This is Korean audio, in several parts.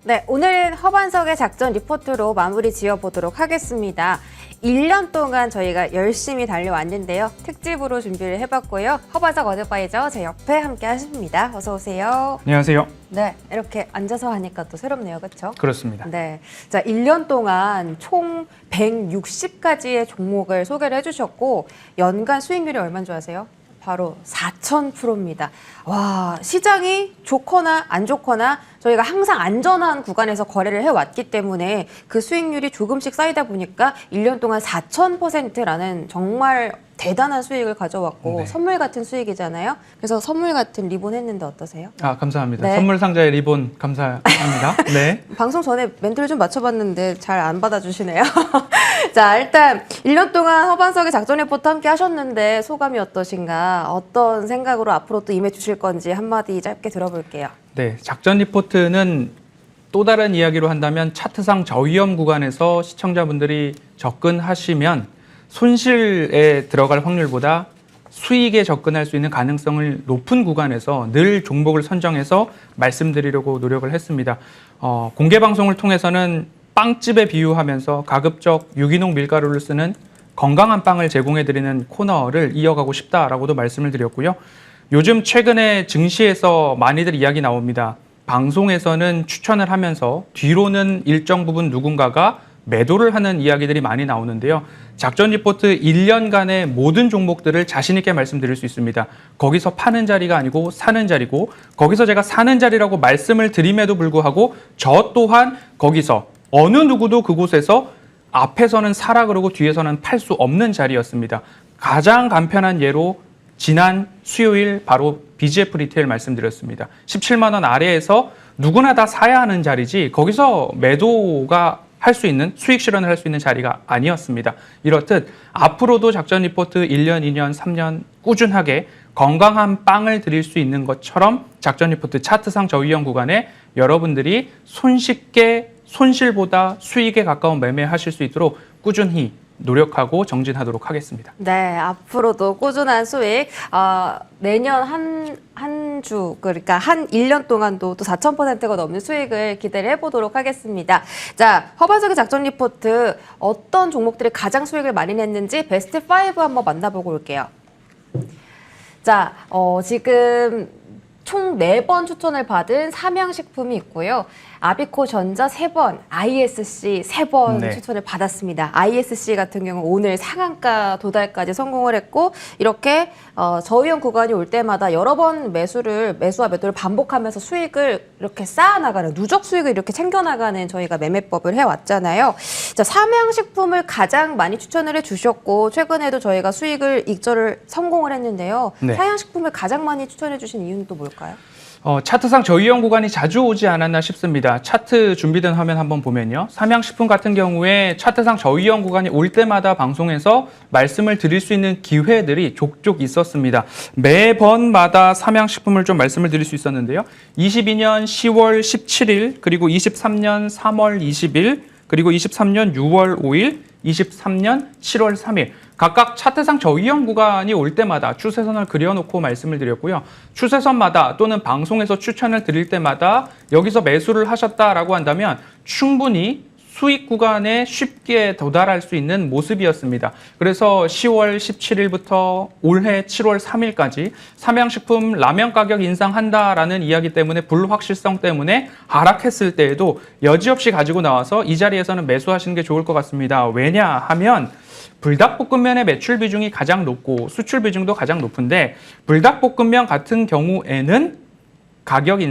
네, 오늘은 허반석의 작전 리포트로 마무리 지어보도록 하겠습니다. 1년 동안 저희가 열심히 달려왔는데요. 특집으로 준비를 해봤고요. 허반석 어드바이저 제 옆에 함께 하십니다. 어서 오세요. 안녕하세요. 네, 이렇게 앉아서 하니까 또 새롭네요. 그렇죠? 그렇습니다. 네, 자 1년 동안 총 160가지의 종목을 소개를 해주셨고 연간 수익률이 얼마인 줄 아세요? 바로 4,000%입니다. 와, 시장이 좋거나 안 좋거나 저희가 항상 안전한 구간에서 거래를 해왔기 때문에 그 수익률이 조금씩 쌓이다 보니까 1년 동안 4,000%라는 정말 대단한 수익을 가져왔고 네. 선물 같은 수익이잖아요. 그래서 선물 같은 리본 했는데 어떠세요? 아, 감사합니다. 네. 선물 상자의 리본 감사합니다. 네. 방송 전에 멘트를 좀 맞춰봤는데 잘 안 받아주시네요. 자, 일단 1년 동안 허반석의 작전 리포트 함께 하셨는데 소감이 어떠신가? 어떤 생각으로 앞으로 또 임해 주실 건지 한마디 짧게 들어볼게요. 네, 작전 리포트는 또 다른 이야기로 한다면 차트상 저위험 구간에서 시청자분들이 접근하시면 손실에 들어갈 확률보다 수익에 접근할 수 있는 가능성을 높은 구간에서 늘 종목을 선정해서 말씀드리려고 노력을 했습니다. 공개 방송을 통해서는 빵집에 비유하면서 가급적 유기농 밀가루를 쓰는 건강한 빵을 제공해드리는 코너를 이어가고 싶다라고도 말씀을 드렸고요. 요즘 최근에 증시에서 많이들 이야기 나옵니다. 방송에서는 추천을 하면서 뒤로는 일정 부분 누군가가 매도를 하는 이야기들이 많이 나오는데요. 작전 리포트 1년간의 모든 종목들을 자신 있게 말씀드릴 수 있습니다. 거기서 파는 자리가 아니고 사는 자리고 거기서 제가 사는 자리라고 말씀을 드림에도 불구하고 저 또한 거기서 어느 누구도 그곳에서 앞에서는 사라 그러고 뒤에서는 팔 수 없는 자리였습니다. 가장 간편한 예로 지난 수요일 바로 BGF 리테일 말씀드렸습니다. 17만 원 아래에서 누구나 다 사야 하는 자리지 거기서 매도가 할 수 있는 수익 실현을 할 수 있는 자리가 아니었습니다. 이렇듯 앞으로도 작전 리포트 1년, 2년, 3년 꾸준하게 건강한 빵을 드릴 수 있는 것처럼 작전 리포트 차트상 저위험 구간에 여러분들이 손쉽게 손실보다 수익에 가까운 매매하실 수 있도록 꾸준히 노력하고 정진하도록 하겠습니다. 네, 앞으로도 꾸준한 수익, 내년 한 주, 그러니까 한 1년 동안도 또 4,000%가 넘는 수익을 기대를 해보도록 하겠습니다. 자, 허반석의 작전 리포트 어떤 종목들이 가장 수익을 많이 냈는지 베스트 5 한번 만나보고 올게요. 자, 지금 총 4번 추천을 받은 삼양식품이 있고요. 아비코전자 3번, ISC 3번 네. 추천을 받았습니다. ISC 같은 경우 오늘 상한가 도달까지 성공을 했고 이렇게 저위험 구간이 올 때마다 여러 번 매수와 매도를 반복하면서 수익을 이렇게 쌓아나가는 누적 수익을 이렇게 챙겨나가는 저희가 매매법을 해왔잖아요. 자, 삼양식품을 가장 많이 추천을 해주셨고 최근에도 저희가 수익을 익절을 성공을 했는데요. 네. 삼양식품을 가장 많이 추천해 주신 이유는 또 뭘까요? 차트상 저위험 구간이 자주 오지 않았나 싶습니다. 차트 준비된 화면 한번 보면요. 삼양식품 같은 경우에 차트상 저위험 구간이 올 때마다 방송에서 말씀을 드릴 수 있는 기회들이 족족 있었습니다. 매번마다 삼양식품을 좀 말씀을 드릴 수 있었는데요. 22년 10월 17일, 그리고 23년 3월 20일, 그리고 23년 6월 5일, 23년 7월 3일 각각 차트상 저위험 구간이 올 때마다 추세선을 그려놓고 말씀을 드렸고요. 추세선마다 또는 방송에서 추천을 드릴 때마다 여기서 매수를 하셨다라고 한다면 충분히 수익 구간에 쉽게 도달할 수 있는 모습이었습니다. 그래서 10월 17일부터 올해 7월 3일까지 삼양식품 라면 가격 인상한다라는 이야기 때문에 불확실성 때문에 하락했을 때에도 여지없이 가지고 나와서 이 자리에서는 매수하시는 게 좋을 것 같습니다. 왜냐하면 불닭볶음면의 매출 비중이 가장 높고 수출 비중도 가장 높은데 불닭볶음면 같은 경우에는 가격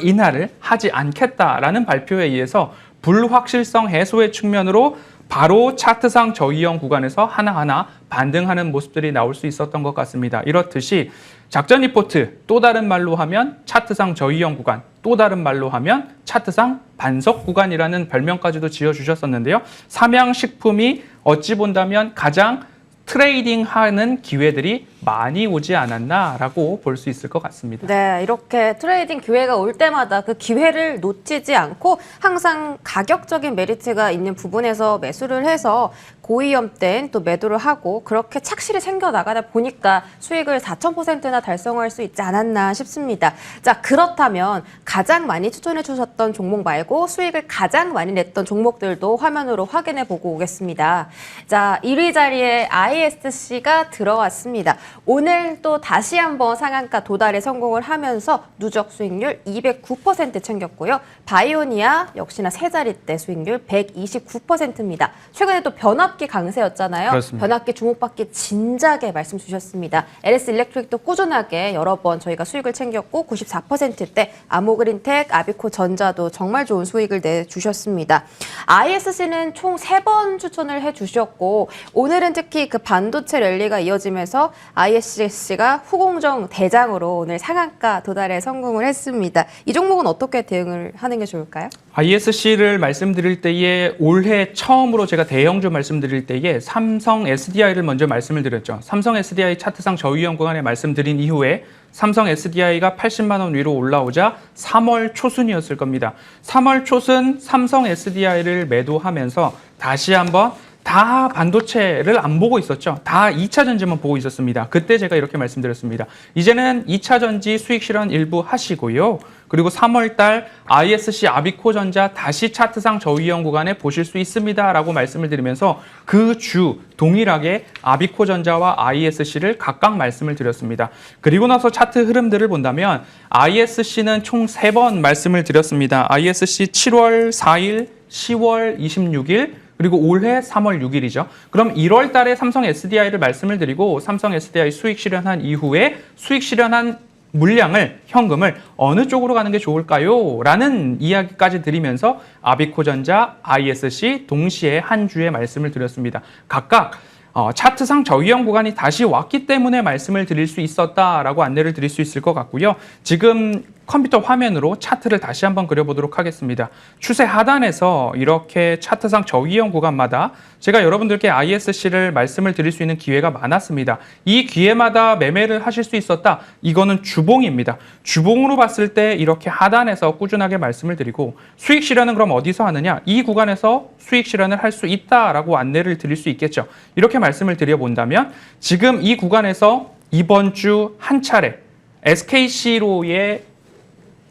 인하를 하지 않겠다라는 발표에 의해서 불확실성 해소의 측면으로 바로 차트상 저위험 구간에서 하나하나 반등하는 모습들이 나올 수 있었던 것 같습니다. 이렇듯이 작전 리포트 또 다른 말로 하면 차트상 저위험 구간, 또 다른 말로 하면 차트상 반석 구간이라는 별명까지도 지어주셨었는데요. 삼양식품이 어찌 본다면 가장 트레이딩하는 기회들이 많이 오지 않았나라고 볼 수 있을 것 같습니다. 네, 이렇게 트레이딩 기회가 올 때마다 그 기회를 놓치지 않고 항상 가격적인 메리트가 있는 부분에서 매수를 해서 고위험된 또 매도를 하고 그렇게 착실히 챙겨나가다 보니까 수익을 4,000%나 달성할 수 있지 않았나 싶습니다. 자, 그렇다면 가장 많이 추천해 주셨던 종목 말고 수익을 가장 많이 냈던 종목들도 화면으로 확인해 보고 오겠습니다. 자, 1위 자리에 ISC가 들어왔습니다. 오늘 또 다시 한번 상한가 도달에 성공을 하면서 누적 수익률 209% 챙겼고요. 바이오니아 역시나 세 자릿대 수익률 129%입니다. 최근에 또 변압기 강세였잖아요. 그렇습니다. 변압기 주목받기 진작에 말씀 주셨습니다. LS 일렉트릭도 꾸준하게 여러 번 저희가 수익을 챙겼고 94%대 아모그린텍, 아비코 전자도 정말 좋은 수익을 내주셨습니다. ISC는 총 3번 추천을 해주셨고 오늘은 특히 그 반도체 랠리가 이어지면서 ISC가 후공정 대장으로 오늘 상한가 도달에 성공을 했습니다. 이 종목은 어떻게 대응을 하는 게 좋을까요? ISC를 말씀드릴 때에 올해 처음으로 제가 대형주 말씀드릴 때에 삼성 SDI를 먼저 말씀을 드렸죠. 삼성 SDI 차트상 저위험 구간에 말씀드린 이후에 삼성 SDI가 80만 원 위로 올라오자 3월 초순이었을 겁니다. 3월 초순 삼성 SDI를 매도하면서 다시 한번 다 반도체를 안 보고 있었죠. 다 2차 전지만 보고 있었습니다. 그때 제가 이렇게 말씀드렸습니다. 이제는 2차 전지 수익 실현 일부 하시고요. 그리고 3월 달 ISC 아비코 전자 다시 차트상 저위험 구간에 보실 수 있습니다. 라고 말씀을 드리면서 그 주 동일하게 아비코 전자와 ISC를 각각 말씀을 드렸습니다. 그리고 나서 차트 흐름들을 본다면 ISC는 총 3번 말씀을 드렸습니다. ISC 7월 4일, 10월 26일, 그리고 올해 3월 6일이죠. 그럼 1월 달에 삼성 SDI를 말씀을 드리고 삼성 SDI 수익 실현한 이후에 수익 실현한 물량을, 현금을 어느 쪽으로 가는 게 좋을까요? 라는 이야기까지 드리면서 아비코전자, ISC 동시에 한 주에 말씀을 드렸습니다. 각각 차트상 저위험 구간이 다시 왔기 때문에 말씀을 드릴 수 있었다라고 안내를 드릴 수 있을 것 같고요. 지금 컴퓨터 화면으로 차트를 다시 한번 그려보도록 하겠습니다. 추세 하단에서 이렇게 차트상 저위험 구간마다 제가 여러분들께 ISC를 말씀을 드릴 수 있는 기회가 많았습니다. 이 기회마다 매매를 하실 수 있었다. 이거는 주봉입니다. 주봉으로 봤을 때 이렇게 하단에서 꾸준하게 말씀을 드리고 수익 실현은 그럼 어디서 하느냐? 이 구간에서 수익 실현을 할 수 있다라고 안내를 드릴 수 있겠죠. 이렇게 말씀을 드려본다면 지금 이 구간에서 이번 주 한 차례 SKC로의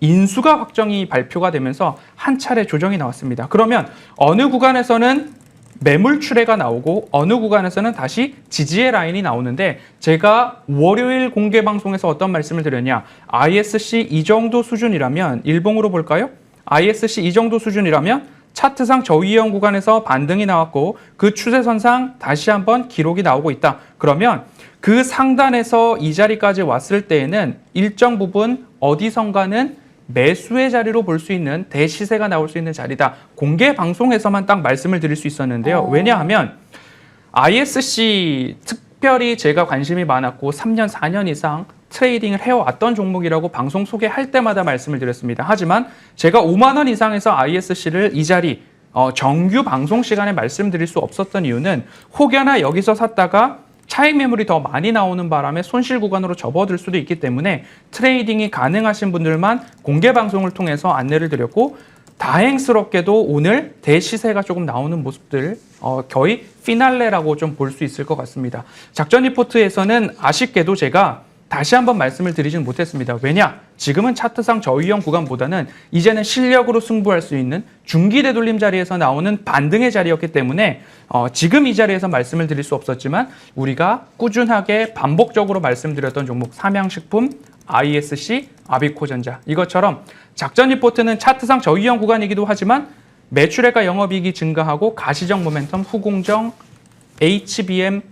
인수가 확정이 발표가 되면서 한 차례 조정이 나왔습니다. 그러면 어느 구간에서는 매물 출회가 나오고 어느 구간에서는 다시 지지의 라인이 나오는데 제가 월요일 공개 방송에서 어떤 말씀을 드렸냐? ISC 이 정도 수준이라면 일봉으로 볼까요? ISC 이 정도 수준이라면 차트상 저위험 구간에서 반등이 나왔고 그 추세선상 다시 한번 기록이 나오고 있다. 그러면 그 상단에서 이 자리까지 왔을 때에는 일정 부분 어디선가는 매수의 자리로 볼 수 있는 대시세가 나올 수 있는 자리다. 공개 방송에서만 딱 말씀을 드릴 수 있었는데요. 왜냐하면 ISC 특별히 제가 관심이 많았고 3년, 4년 이상 트레이딩을 해왔던 종목이라고 방송 소개할 때마다 말씀을 드렸습니다. 하지만 제가 5만 원 이상에서 ISC를 이 자리 정규 방송 시간에 말씀드릴 수 없었던 이유는 혹여나 여기서 샀다가 차익 매물이 더 많이 나오는 바람에 손실 구간으로 접어들 수도 있기 때문에 트레이딩이 가능하신 분들만 공개 방송을 통해서 안내를 드렸고 다행스럽게도 오늘 대시세가 조금 나오는 모습들 거의 피날레라고 좀 볼 수 있을 것 같습니다. 작전 리포트에서는 아쉽게도 제가 다시 한번 말씀을 드리진 못했습니다. 왜냐? 지금은 차트상 저위험 구간보다는 이제는 실력으로 승부할 수 있는 중기 되돌림 자리에서 나오는 반등의 자리였기 때문에 지금 이 자리에서 말씀을 드릴 수 없었지만 우리가 꾸준하게 반복적으로 말씀드렸던 종목 삼양식품, ISC, 아비코전자 이것처럼 작전 리포트는 차트상 저위험 구간이기도 하지만 매출액과 영업이익이 증가하고 가시적 모멘텀, 후공정, HBM,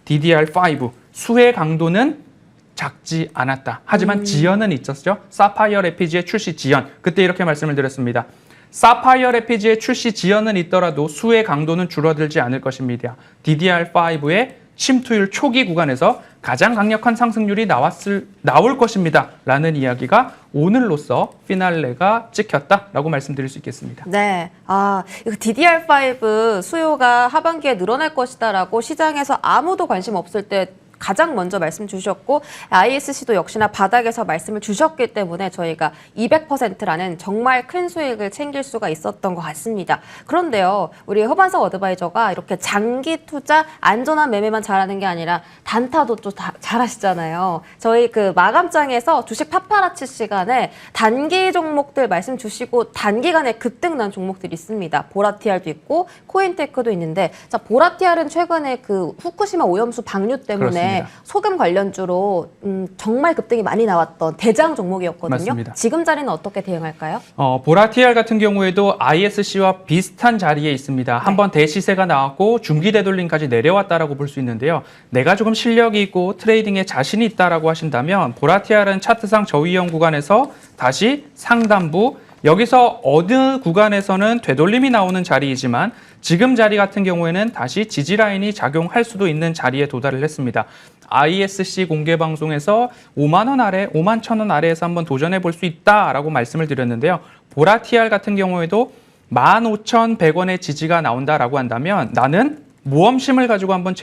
DDR5 수혜 강도는 작지 않았다. 하지만 지연은 있었죠. 사파이어 레피지의 출시 지연. 그때 이렇게 말씀을 드렸습니다. 사파이어 레피지의 출시 지연은 있더라도 수혜 강도는 줄어들지 않을 것입니다. DDR5의 침투율 초기 구간에서 가장 강력한 상승률이 나올 것입니다. 라는 이야기가 오늘로써 피날레가 찍혔다라고 말씀드릴 수 있겠습니다. 네, 이거 DDR5 수요가 하반기에 늘어날 것이다라고 시장에서 아무도 관심 없을 때 가장 먼저 말씀 주셨고 ISC도 역시나 바닥에서 말씀을 주셨기 때문에 저희가 200%라는 정말 큰 수익을 챙길 수가 있었던 것 같습니다. 그런데요, 우리 허반석 어드바이저가 이렇게 장기 투자 안전한 매매만 잘하는 게 아니라 단타도 또 잘하시잖아요. 저희 그 마감장에서 주식 파파라치 시간에 단기 종목들 말씀 주시고 단기간에 급등난 종목들이 있습니다. 보라티알도 있고 코인테크도 있는데, 자, 보라티알은 최근에 그 후쿠시마 오염수 방류 때문에 그렇습니다. 소금 관련주로 정말 급등이 많이 나왔던 대장 종목이었거든요. 맞습니다. 지금 자리는 어떻게 대응할까요? 보라티알 같은 경우에도 ISC와 비슷한 자리에 있습니다. 한번 대시세가 나왔고 중기 되돌림까지 내려왔다라고 볼 수 있는데요. 내가 조금 실력이 있고 트레이딩에 자신이 있다라고 하신다면 보라티알은 차트상 저위험 구간에서 다시 상단부, 여기서 어느 구간에서는 되돌림이 나오는 자리이지만 지금 자리 같은 경우에는 다시 지지 라인이 작용할 수도 있는 자리에 도달을 했습니다. ISC 공개 방송에서 5만 원 아래, 5만 1,000원 아래에서 한번 도전해 볼 수 있다라고 말씀을 드렸는데요. 보라티알 같은 경우에도 15,100원의 지지가 나온다라고 한다면 나는 모험심을 가지고 한번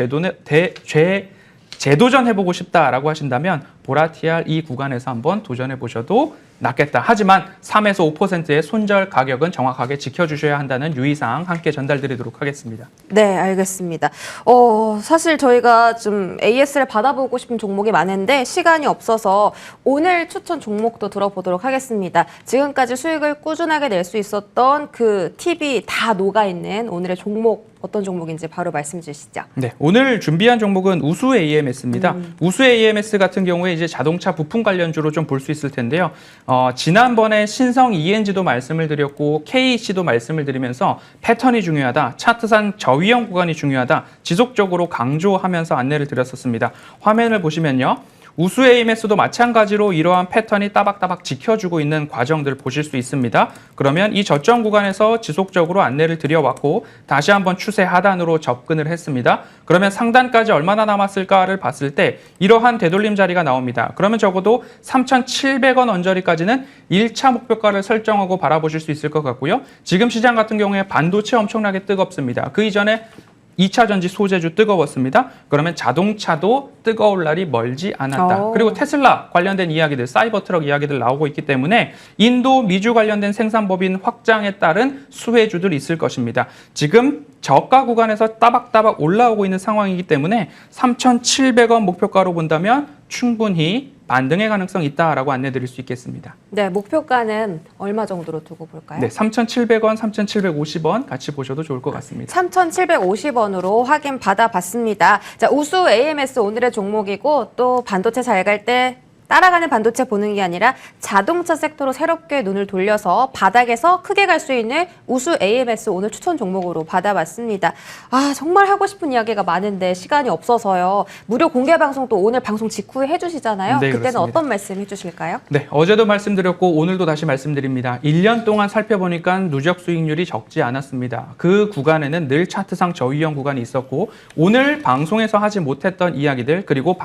재도전해보고 싶다라고 하신다면 보라티알 이 구간에서 한번 도전해보셔도 낫겠다. 하지만 3에서 5%의 손절 가격은 정확하게 지켜주셔야 한다는 유의사항 함께 전달드리도록 하겠습니다. 네, 알겠습니다. 사실 저희가 좀 AS를 받아보고 싶은 종목이 많은데 시간이 없어서 오늘 추천 종목도 들어보도록 하겠습니다. 지금까지 수익을 꾸준하게 낼 수 있었던 그 팁이 다 녹아있는 오늘의 종목, 어떤 종목인지 바로 말씀 주시죠. 네, 오늘 준비한 종목은 우수 AMS입니다. 우수 AMS 같은 경우에 이제 자동차 부품 관련주로 좀 볼 수 있을 텐데요. 지난번에 신성 ENG도 말씀을 드렸고 KEC도 말씀을 드리면서 패턴이 중요하다, 차트상 저위험 구간이 중요하다, 지속적으로 강조하면서 안내를 드렸었습니다. 화면을 보시면요. 우수 AMS도 마찬가지로 이러한 패턴이 따박따박 지켜주고 있는 과정들 보실 수 있습니다. 그러면 이 저점 구간에서 지속적으로 안내를 드려왔고 다시 한번 추세 하단으로 접근을 했습니다. 그러면 상단까지 얼마나 남았을까를 봤을 때 이러한 되돌림 자리가 나옵니다. 그러면 적어도 3,700원 언저리까지는 1차 목표가를 설정하고 바라보실 수 있을 것 같고요. 지금 시장 같은 경우에 반도체 엄청나게 뜨겁습니다. 그 이전에 2차 전지 소재주 뜨거웠습니다. 그러면 자동차도 뜨거울 날이 멀지 않았다. 그리고 테슬라 관련된 이야기들, 사이버 트럭 이야기들 나오고 있기 때문에 인도, 미주 관련된 생산법인 확장에 따른 수혜주들이 있을 것입니다. 지금 저가 구간에서 따박따박 올라오고 있는 상황이기 때문에 3,700원 목표가로 본다면 충분히 반등의 가능성이 있다라고 안내드릴 수 있겠습니다. 네, 목표가는 얼마 정도로 두고 볼까요? 네, 3,700원, 3,750원 같이 보셔도 좋을 것 같습니다. 3,750원으로 확인 받아봤습니다. 자, 우수 AMS 오늘의 종목이고 또 반도체 잘 갈 때 따라가는 반도체 보는 게 아니라 자동차 섹터로 새롭게 눈을 돌려서 바닥에서 크게 갈 수 있는 우수 AMS 오늘 추천 종목으로 받아봤습니다. 정말 하고 싶은 이야기가 많은데 시간이 없어서요. 무료 공개 방송 또 오늘 방송 직후에 해주시잖아요. 네, 그때는 그렇습니다. 어떤 말씀 해주실까요? 네, 어제도 말씀드렸고 오늘도 다시 말씀드립니다. 1년 동안 살펴보니까 누적 수익률이 적지 않았습니다. 그 구간에는 늘 차트상 저위험 구간이 있었고 오늘 방송에서 하지 못했던 이야기들, 그리고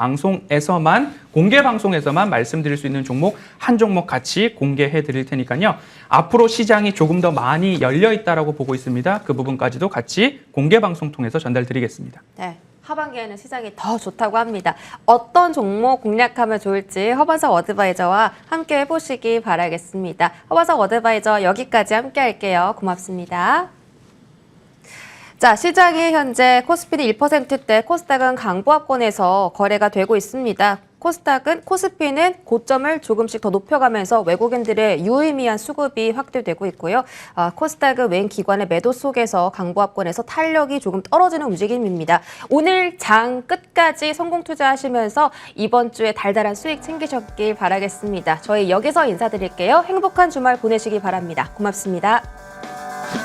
공개 방송에서만 말씀드릴 수 있는 종목 한 종목 같이 공개해 드릴 테니까요. 앞으로 시장이 조금 더 많이 열려 있다라고 보고 있습니다. 그 부분까지도 같이 공개 방송 통해서 전달드리겠습니다. 네. 하반기에는 시장이 더 좋다고 합니다. 어떤 종목 공략하면 좋을지 허반석 어드바이저와 함께 해보시기 바라겠습니다. 허반석 어드바이저 여기까지 함께 할게요. 고맙습니다. 자, 시장이 현재 코스피는 1%대, 코스닥은 강보합권에서 거래가 되고 있습니다. 코스피는 고점을 조금씩 더 높여가면서 외국인들의 유의미한 수급이 확대되고 있고요. 코스닥은 웬 기관의 매도 속에서 강보합권에서 탄력이 조금 떨어지는 움직임입니다. 오늘 장 끝까지 성공 투자하시면서 이번 주에 달달한 수익 챙기셨길 바라겠습니다. 저희 여기서 인사드릴게요. 행복한 주말 보내시기 바랍니다. 고맙습니다.